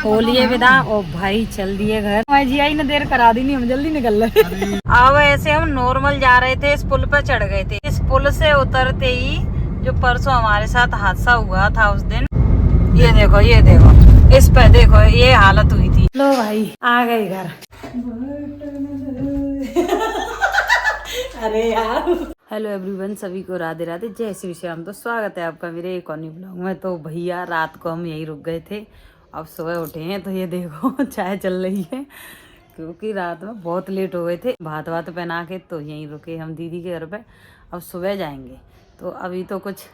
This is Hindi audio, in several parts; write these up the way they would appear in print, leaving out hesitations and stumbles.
हो लिए विदा और भाई चल दिए घर। भाई जी आई ने देर करा दी, नहीं हम जल्दी निकल रहे। अब ऐसे हम नॉर्मल जा रहे थे, इस पुल पे चढ़ गए थे। इस पुल से उतरते ही जो परसों हमारे साथ हादसा हुआ था उस दिन, ये देखो इस पे देखो ये हालत हुई थी। लो भाई आ गए घर। अरे यार हेलो एवरीवन, सभी को राधे राधे, जय श्री श्याम। तो स्वागत है आपका मेरे एक और न्यू ब्लॉग में। तो भैया रात को हम यहीं रुक गए थे, अब सुबह उठे हैं तो ये देखो चाय चल रही है, क्योंकि रात में बहुत लेट हो गए थे। भात पहना के तो यहीं रुके हम दीदी के घर पे। अब सुबह जाएंगे, तो अभी तो कुछ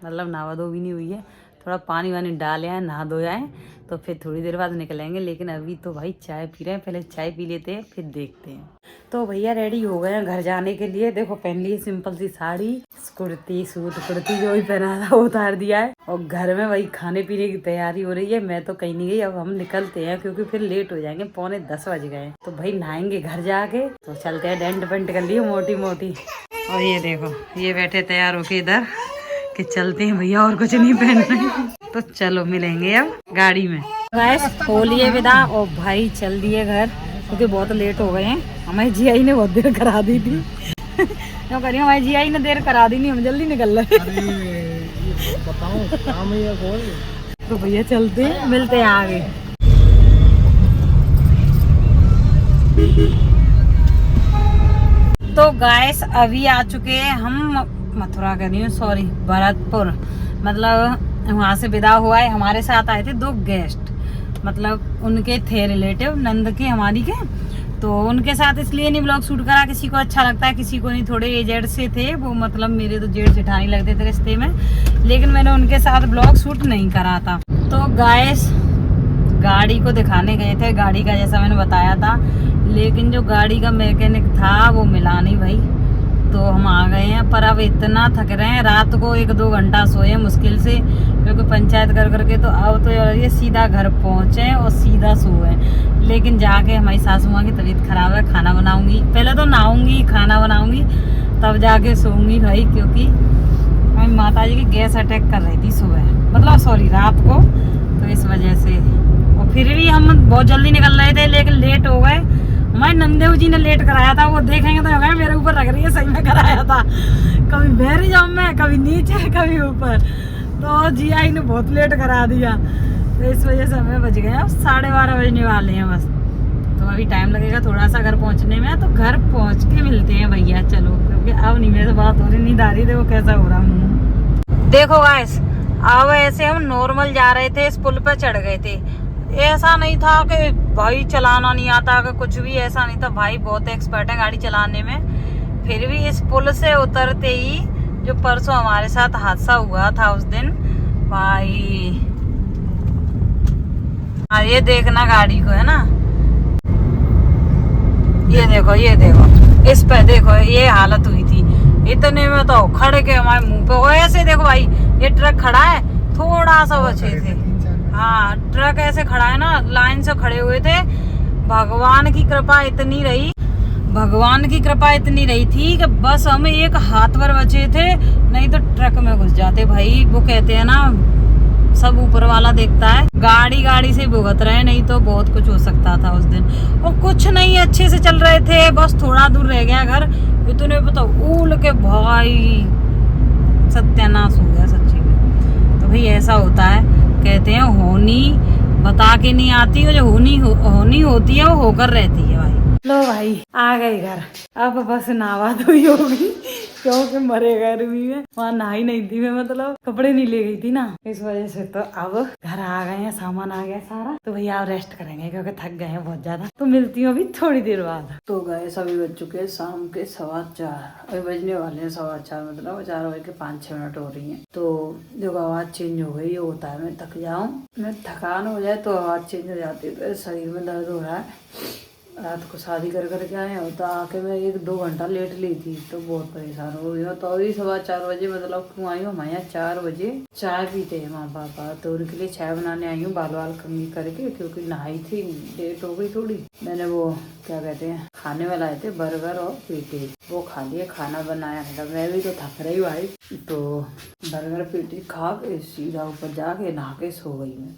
मतलब नहा धो भी नहीं हुई है, थोड़ा पानी वानी डाले आए, नहा धो आए, तो फिर थोड़ी देर बाद निकलेंगे। लेकिन अभी तो भाई चाय पी रहे हैं, पहले चाय पी लेते हैं फिर देखते हैं। तो भैया रेडी हो गए हैं घर जाने के लिए। देखो पहन ली सिंपल सी साड़ी, कुर्ती जो भी पहना था वो उतार दिया है, और घर में वही खाने पीने की तैयारी हो रही है। मैं तो कहीं नहीं गई, अब हम निकलते हैं क्योंकि फिर लेट हो जाएंगे, 9:45 बज गए। तो भाई नहाएंगे घर जाके, तो चलते हैं। डेंट पेंट कर ली मोटी मोटी, और ये देखो ये बैठे तैयार होके इधर कि चलते हैं भैया, और कुछ नहीं पहन रहे। तो चलो मिलेंगे अब गाड़ी में। गैस हो लिए विदा और भाई चल दिए घर, क्योंकि बहुत लेट हो गए हैं। हमारी जीआई ने बहुत देर करा दी थी। क्यों करिए, हमारी जीआई ने देर करा दी, नहीं हम जल्दी निकल रहे। तो भैया चलते हैं, मिलते हैं आगे। तो गैस अभी आ चुके हैं हम मथुरा कर रही हूँ, सॉरी भरतपुर, मतलब वहाँ से विदा हुआ है। हमारे साथ आए थे 2 गेस्ट, मतलब उनके थे रिलेटिव नंद के हमारी के, तो उनके साथ इसलिए नहीं ब्लॉग शूट करा। किसी को अच्छा लगता है, किसी को नहीं। थोड़े एजेड से थे वो, मतलब मेरे तो जेठ जेठानी लगते थे रिश्ते में, लेकिन मैंने उनके साथ ब्लॉग शूट नहीं करा था। तो गाइस गाड़ी को दिखाने गए थे, गाड़ी का जैसा मैंने बताया था, लेकिन जो गाड़ी का मैकेनिक था वो मिला नहीं भाई। तो हम आ गए हैं, पर अब इतना थक रहे हैं, रात को 1-2 घंटा सोए मुश्किल से, क्योंकि पंचायत कर करके तो अब तो ये सीधा घर पहुँचे और सीधा सोए। लेकिन जाके हमारी सासू माँ की तबीयत खराब है, खाना बनाऊंगी, पहले तो नहाऊंगी, खाना बनाऊंगी, तब जाके सोऊंगी भाई, क्योंकि हमारी माता जी की गैस अटैक कर रही थी सुबह, मतलब सॉरी रात को, तो इस वजह से। और फिर भी हम बहुत जल्दी निकल रहे थे, लेकिन लेट हो गए। हमारे नंदेव जी ने लेट कराया था, वो देखेंगे तो होगा मेरे ऊपर रख रही है, सही में कराया था, कभी बहरी जाऊँ मैं, कभी नीचे कभी ऊपर। तो जी आई ने बहुत लेट करा दिया, तो इस वजह से हमें बज गए अब 12:30 बजने वाले हैं बस। तो अभी टाइम लगेगा थोड़ा सा घर पहुंचने में, तो घर पहुंच के मिलते हैं भैया। चलो, क्योंकि अब नहीं, मेरे से बात हो रही, नींद आ रही, देखो कैसा हो रहा हूँ। देखो गाइस अब ऐसे हम नॉर्मल जा रहे थे, इस पुल पे चढ़ गए थे। ऐसा नहीं था कि भाई चलाना नहीं आता, कि कुछ भी ऐसा नहीं था। भाई बहुत एक्सपर्ट है गाड़ी चलाने में। फिर भी इस पुल से उतरते ही जो परसों हमारे साथ हादसा हुआ था उस दिन, भाई ये देखना गाड़ी को, है ना, ये देखो इस पे देखो ये हालत हुई थी। इतने में तो खड़े के हमारे मुंह पे ऐसे देखो भाई, ये ट्रक खड़ा है, थोड़ा सा बचे थे। हाँ ट्रक ऐसे खड़ा है ना, लाइन से खड़े हुए थे। भगवान की कृपा इतनी रही थी कि बस हम एक हाथ पर बचे थे, नहीं तो ट्रक में घुस जाते भाई। वो कहते हैं ना सब ऊपर वाला देखता है, गाड़ी से भुगत रहे, नहीं तो बहुत कुछ हो सकता था उस दिन। और कुछ नहीं, अच्छे से चल रहे थे, बस थोड़ा दूर रह गया घर, इतने पता उल के भाई सत्यानाश हो गया सच्ची में। तो भाई ऐसा होता है, कहते हैं होनी बता के नहीं आती, और जो होनी होती है वो होकर रहती है भाई। लो भाई आ गए घर, अब बस नहा धोई होगी, क्योंकि मरे गर्मी में वहाँ नहाई नहीं थी मैं, मतलब कपड़े नहीं ले गई थी ना, इस वजह से। तो अब घर आ गए हैं, सामान आ गया सारा, तो भैया अब रेस्ट करेंगे क्योंकि थक गए हैं बहुत ज्यादा। तो मिलती हूँ अभी थोड़ी देर बाद। तो गए सभी बज चुके हैं शाम के 4:15, अभी बजने वाले हैं 4:15, मतलब 4 बज के 5-6 मिनट हो रही है। तो देखो आवाज चेंज हो गई, ये होता है मैं थक जाऊँ, मैं थकान हो जाए तो आवाज चेंज हो जाती है, तो शरीर में दर्द हो रहा है। रात को शादी कर करके आए हो, तो आके मैं 1-2 घंटा लेट ली थी, तो बहुत परेशान हो गई। तो अभी 4:15 बजे मतलब क्यों आई हूँ, हमारे यहाँ 4 बजे चाय पीते हैं माँ पापा, तो उनके लिए चाय बनाने आई हूँ, बाल कंघी करके, क्योंकि नहाई थी, लेट हो गई थोड़ी। मैंने वो क्या कहते हैं खाने में लाए थे बर्गर और पेटी, वो खा लिए, खाना बनाया है। मैं भी तो थक रही भाई, तो बर्गर पेटी खा के सीधा ऊपर जाके नहा के सो गई मैं।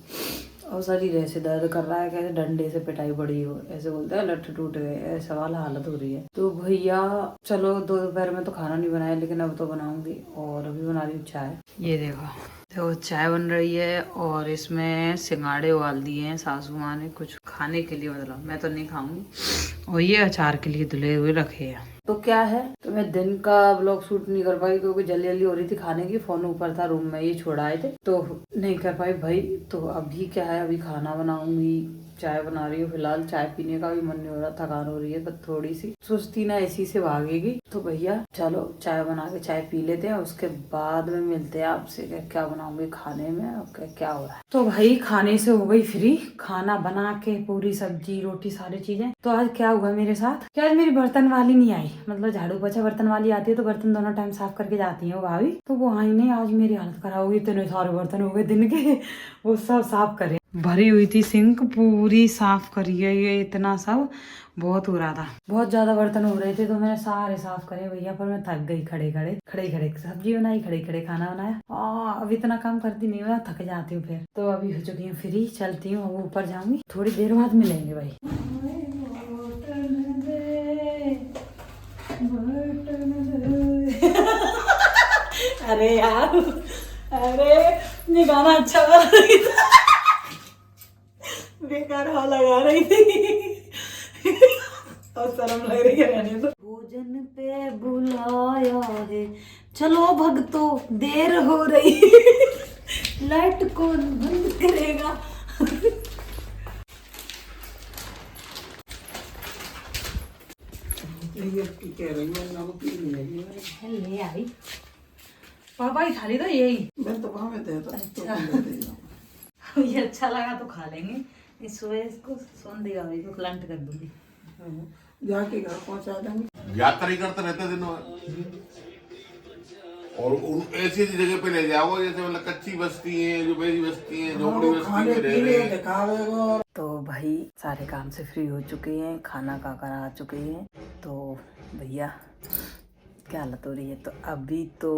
और शरीर ऐसे दर्द कर रहा है, कैसे डंडे से पिटाई पड़ी हो, ऐसे बोलते हैं लट्ठे टूट गए, ऐसा वाला हालत हो रही है। तो भैया चलो दोपहर में तो खाना नहीं बनाया, लेकिन अब तो बनाऊंगी। और अभी बना रही हूँ चाय। ये देखो चाय बन रही है और इसमें सिंगाड़े उबाल दिए हैं सासू माँ ने कुछ खाने के लिए, मतलब मैं तो नहीं खाऊंगी। और ये अचार के लिए धुले हुए रखे हैं। तो क्या है, तो मैं दिन का ब्लॉग शूट नहीं कर पाई क्योंकि जल्दी जल्दी हो रही थी खाने की। फोन ऊपर था रूम में, ये छोड़ आए थे तो नहीं कर पाई भाई। तो अभी क्या है, अभी खाना बनाऊंगी, चाय बना रही हूँ। फिलहाल चाय पीने का भी मन नहीं हो रहा, थकान हो रही है, बस थोड़ी सी सुस्ती ना इसी से भागेगी। तो भैया चलो चाय बना के चाय पी लेते हैं, उसके बाद में मिलते हैं आपसे क्या बनाऊंगी खाने में और क्या हो रहा है। तो भाई खाने से हो गई फ्री, खाना बना के पूरी सब्जी रोटी सारी चीजें। तो आज क्या हुआ मेरे साथ कि आज मेरी बर्तन वाली नहीं आई, मतलब झाड़ू पोछा बर्तन वाली आती है तो बर्तन दोनों टाइम साफ करके जाती है भाभी, तो वो आई नहीं। आज मेरी हालत खराब हो गई, इतने सारे बर्तन हो गए दिन के, वो सब साफ करे। भरी हुई थी सिंक पूरी साफ करी है, ये इतना सब बहुत हो रहा था, बहुत ज्यादा बर्तन हो रहे थे तो मैंने सारे साफ करे भैया। पर मैं थक गई, खड़े खड़े सब्जी बनाई, खड़े खड़े खाना बनाया। अब इतना काम करती नहीं हूँ, थक जाती हूँ फिर। तो अभी हो चुकी हूँ फ्री, चलती हूँ, अब ऊपर जाऊंगी, थोड़ी देर बाद मिलेंगे भाई। अरे यार, अरे ये गाना अच्छा लगा रही था, बेकार हवा लगा रही थी और शर्म लग रही है रहने तो। भोजन पे बुलाया है, चलो भक्तो देर हो रही, लाइट कौन बंद करेगा। ले आई पापा ही थाली तो यही मैं तो वहां में दे दो। अच्छा ये अच्छा लगा तो खा लेंगे, इस सुबह इसको सोन देगा भाई तो क्लंट कर दूंगी, जाके घर पहुंचा देंगे। यात्रा ही करते रहते दिनों में, और उन ऐसी जगह पे ले जाओ जैसे मतलब कच्ची बस्ती है, जो मेरी बस्ती है, झोपड़ी बस्ती में रह रहे हैं। तो भाई सारे काम से फ्री हो चुके हैं, खाना खा कर आ चुके हैं। तो भैया क्या हालत हो रही है। तो अभी तो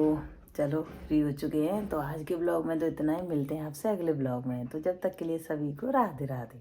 चलो फ्री हो चुके हैं। तो आज के ब्लॉग में तो इतना ही, मिलते हैं आपसे अगले ब्लॉग में। तो जब तक के लिए सभी को राधे राधे।